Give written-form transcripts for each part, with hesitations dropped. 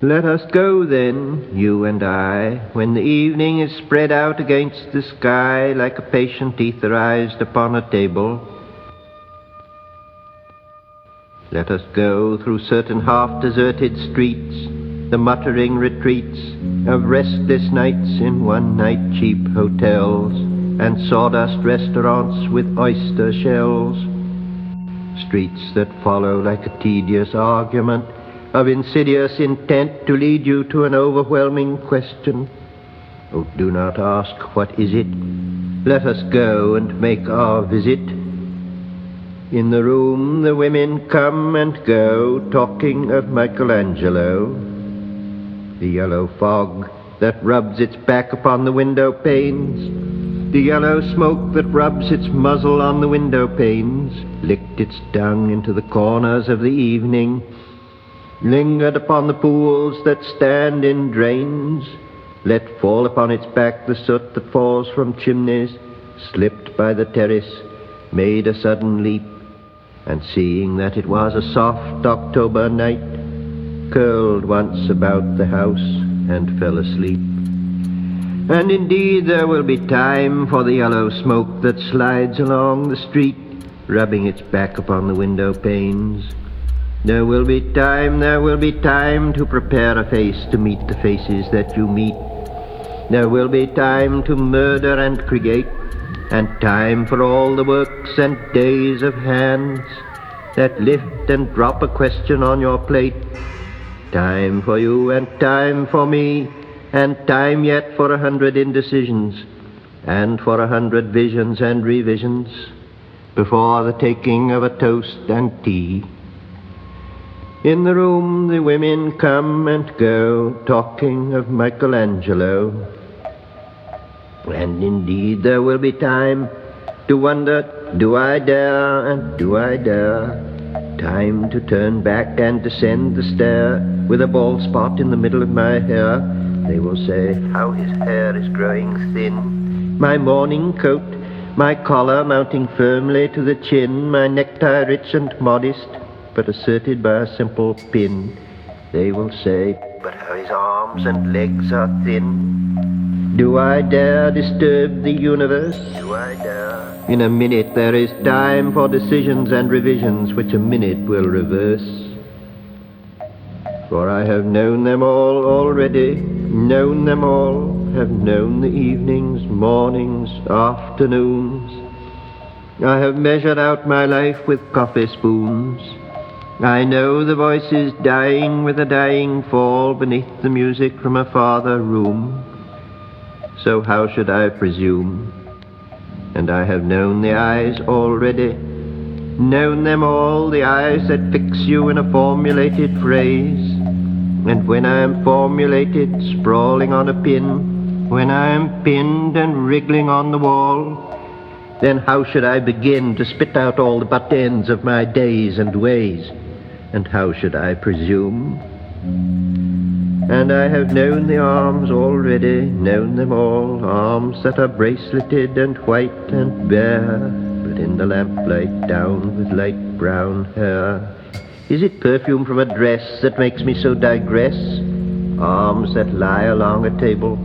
Let us go then, you and I, when the evening is spread out against the sky like a patient etherized upon a table. Let us go through certain half-deserted streets, the muttering retreats of restless nights in one-night cheap hotels and sawdust restaurants with oyster shells. Streets that follow like a tedious argument of insidious intent to lead you to an overwhelming question. Oh, do not ask, what is it? Let us go and make our visit. In the room the women come and go, talking of Michelangelo. The yellow fog that rubs its back upon the window panes, the yellow smoke that rubs its muzzle on the window panes, licked its tongue into the corners of the evening, lingered upon the pools that stand in drains, let fall upon its back the soot that falls from chimneys, slipped by the terrace, made a sudden leap, and seeing that it was a soft October night, curled once about the house and fell asleep. And indeed there will be time for the yellow smoke that slides along the street, rubbing its back upon the window panes. There will be time to prepare a face to meet the faces that you meet. There will be time to murder and create, and time for all the works and days of hands that lift and drop a question on your plate. Time for you and time for me, and time yet for 100 indecisions, and for 100 visions and revisions, before the taking of a toast and tea. In the room the women come and go, talking of Michelangelo. And indeed there will be time to wonder, do I dare and do I dare? Time to turn back and descend the stair with a bald spot in the middle of my hair. They will say, how his hair is growing thin. My morning coat, my collar mounting firmly to the chin, my necktie rich and modest, but asserted by a simple pin. They will say, but how his arms and legs are thin. Do I dare disturb the universe? Do I dare? In a minute there is time for decisions and revisions which a minute will reverse. For I have known them all already, known them all, have known the evenings, mornings, afternoons. I have measured out my life with coffee spoons. I know the voices dying with a dying fall beneath the music from a farther room. So how should I presume? And I have known the eyes already, known them all, the eyes that fix you in a formulated phrase. And when I am formulated, sprawling on a pin, when I am pinned and wriggling on the wall, then how should I begin to spit out all the butt ends of my days and ways? And how should I presume? And I have known the arms already, known them all, arms that are braceleted and white and bare, but in the lamplight down with light brown hair. Is it perfume from a dress that makes me so digress? Arms that lie along a table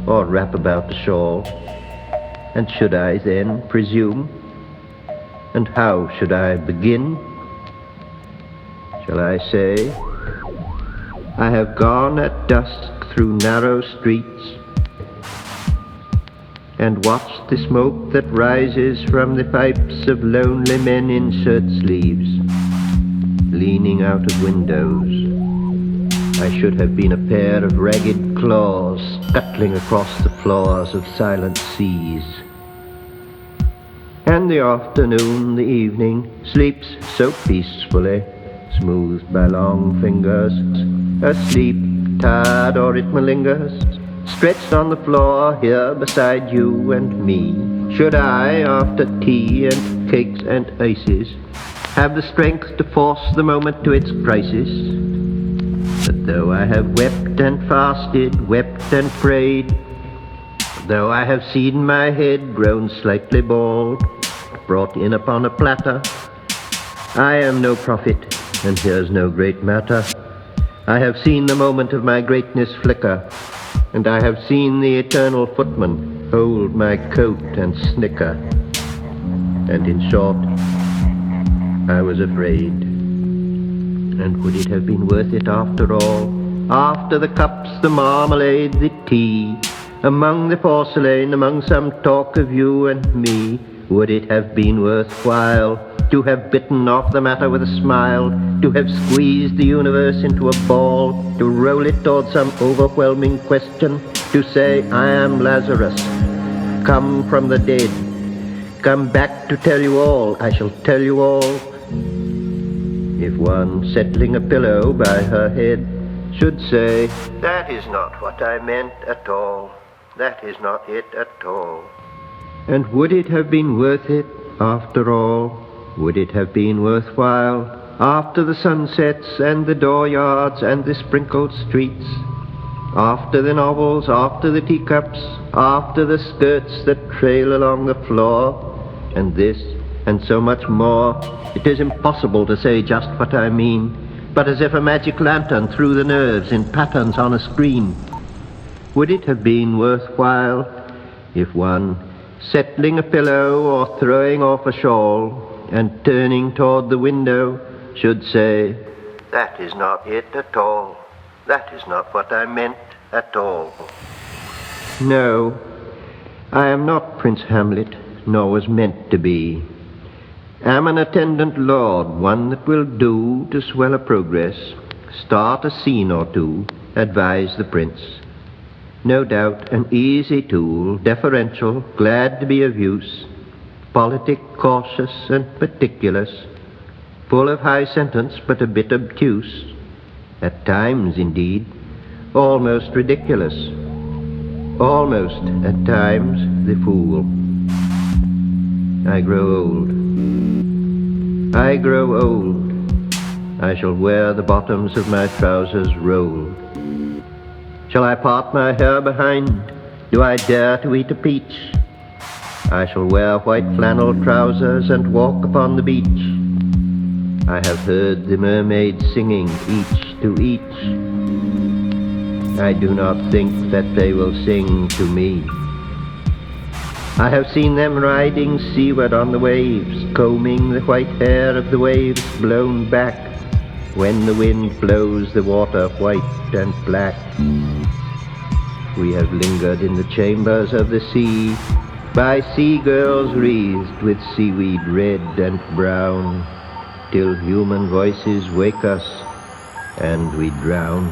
or wrap about a shawl. And should I then presume? And how should I begin? Shall I say, I have gone at dusk through narrow streets and watched the smoke that rises from the pipes of lonely men in shirt sleeves, leaning out of windows. I should have been a pair of ragged claws scuttling across the floors of silent seas. And the afternoon, the evening, sleeps so peacefully, smoothed by long fingers, asleep, tired, or it malingers, stretched on the floor here beside you and me. Should I, after tea and cakes and ices, have the strength to force the moment to its crisis? But though I have wept and fasted, wept and prayed, though I have seen my head grown slightly bald, brought in upon a platter, I am no prophet, and here's no great matter. I have seen the moment of my greatness flicker, and I have seen the eternal footman hold my coat and snicker. And in short, I was afraid. And would it have been worth it after all? After the cups, the marmalade, the tea, among the porcelain, among some talk of you and me, would it have been worthwhile to have bitten off the matter with a smile, to have squeezed the universe into a ball, to roll it toward some overwhelming question, to say, I am Lazarus, come from the dead, come back to tell you all, I shall tell you all. If one settling a pillow by her head should say, that is not what I meant at all, that is not it at all. And would it have been worth it after all? Would it have been worthwhile after the sunsets and the dooryards and the sprinkled streets, after the novels, after the teacups, after the skirts that trail along the floor, and this and so much more? It is impossible to say just what I mean, but as if a magic lantern threw the nerves in patterns on a screen. Would it have been worthwhile if one, settling a pillow or throwing off a shawl and turning toward the window, should say, that is not it at all, that is not what I meant at all? No, I am not Prince Hamlet, nor was meant to be. Am an attendant lord, one that will do to swell a progress, start a scene or two, advise the prince. No doubt an easy tool, deferential, glad to be of use, politic, cautious and meticulous, full of high sentence but a bit obtuse, at times indeed, almost ridiculous, almost at times the fool. I grow old. I grow old. I shall wear the bottoms of my trousers rolled. Shall I part my hair behind? Do I dare to eat a peach? I shall wear white flannel trousers and walk upon the beach. I have heard the mermaids singing each to each. I do not think that they will sing to me. I have seen them riding seaward on the waves, combing the white hair of the waves blown back, when the wind blows the water white and black. We have lingered in the chambers of the sea, by sea-girls wreathed with seaweed red and brown, till human voices wake us and we drown.